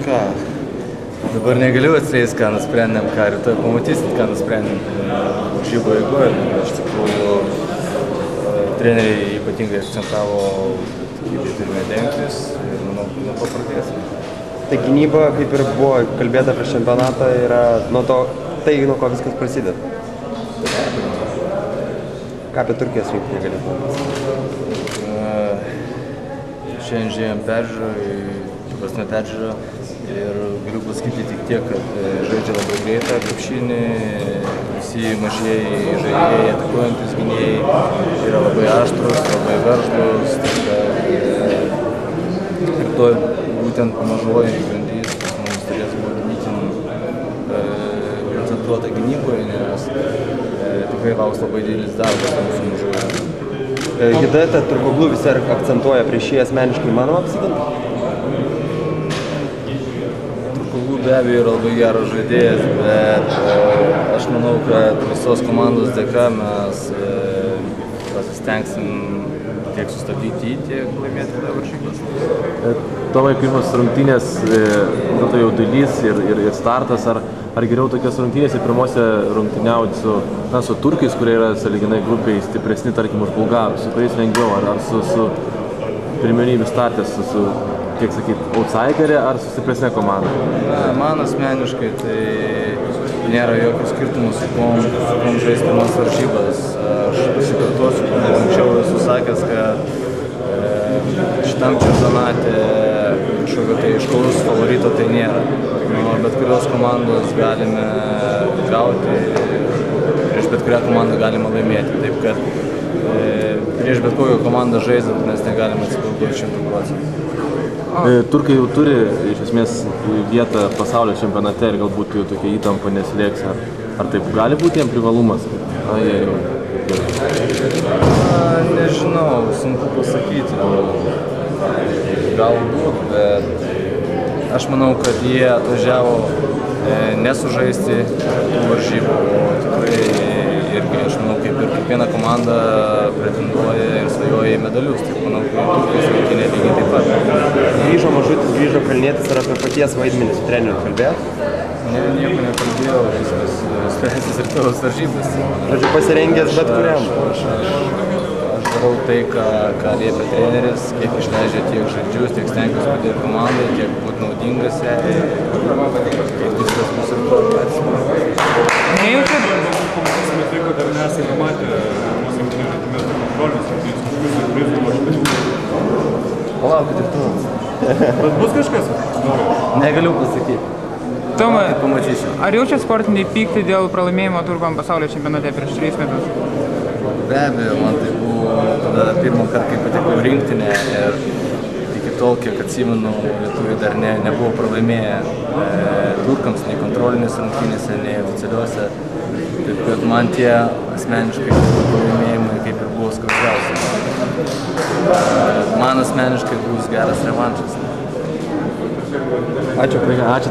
Ką? Dabar negaliu atskleisti, ką nusprendėm, ką rytoj pamatysit, ką nusprendėm varžybų eigoje. Iš tikrųjų, treneriai ypatingai akcentavo, kaip turime dengtis ir manau, nuo to pradėsime. Tai gynyba, kaip ir buvo kalbėta prieš čempionatą, yra nuo to, nuo ko viskas prasideda. Ką apie Turkijos rinktinę galėtume pasakyti? Šiandien žiūrėjom peržiūrą ir galiu pasakyti tik tiek, kad žaidžia labai greitą krepšinį, visi mažieji žaidėjai, atakuojantis gynėjai yra labai aštrus, labai veržlus, ir to būtent mažoji grandis mums turės būti itin koncentruota gynyboje, nes tikrai lauks labai didelis darbas mūsų mažoje. Hidayetą Turkoglu visi akcentuoja prieš jį asmeniškai, manoma apsiginti? Turkoglu be abejo yra labai geras žaidėjas, bet aš manau, kad visos komandos dėka mes pasistengsim tiek sustabdyti, tiek laimėti varžybas. Tomai, pirmas rungtynės, tai jaudulys ir startas, ar geriau tokias rungtynės ir pirmose rungtyniauti su turkais, kurie yra sąlyginai grupiai stipresni, tarkim, už bulgarus, su kuriais lengviau, ar su pirmenybių startės, su, kiek sakyt, outsiderė, ar su stipresnė komanda? Man asmeniškai tai nėra jokio skirtumo, su kom žais pirmas varžybas. Aš pasikartosiu, kad anksčiau esu sakęs, kad šitam čempionate kažkokio tai aiškaus favorito tai nėra. Bet kurios komandos galime gauti, prieš bet kurią komandą galime laimėti. Taip kad prieš bet kokią komandą žaidžiant mes negalime atsipalaiduoti 100%. Turkai jau turi iš esmės vietą pasaulio čempionate ir galbūt jau tokia įtampa neslėgs. Ar taip gali būti jiem privalumas? Nežinau, sunku pasakyti. Galbūt, bet aš manau, kad jie atvažiavo nesužaisti tų varžybų, o tikrai irgi, aš manau, kaip ir kiekviena komanda pretenduoja ir svajoja į medalius, taip manau, kad Turkijos rinktinė lygiai taip pat. Grįžo Mažutis, grįžo Kalnietis, ar apie paties vaidmenį su treneriu kalbėjot? Ne, nieko nekalbėjau, viskas spręsis ir tavo varžybas. Žodžiu, pasirengęs bet kuriam. Aš darau tai, ką liepia treneris, kiek išleidžia tiek žaidžius, tiek stengiuosi padėti komandai, tiek būti naudingas jai, kaip viskas bus ir to. Nejaučiat? Pamatysime tai, kad dar nesai pamatę mūsų rinktinės žaidimės kontrolės, tai kažkokius surprizų aš Palaukit ir tu. Bet bus kažkas? Negaliu pasakyti. Tomai, pamatysiu. Ar jaučiat sportinį pyktį dėl pralaimėjimo turkam pasaulio čempionate prieš 3 metus? Be abejo, man tai buvo tada pirmą kartą, kai patekau į rinktinę ir iki tol, kiek atsimenu, lietuviai dar nebuvo pralaimėję turkams nei kontrolinės rungtynėse, nei oficialiuose. Taip kad man tie asmeniškai pralaimėjimai kaip ir buvo skaudžiausi. Man asmeniškai bus geras revanšas. Ačiū.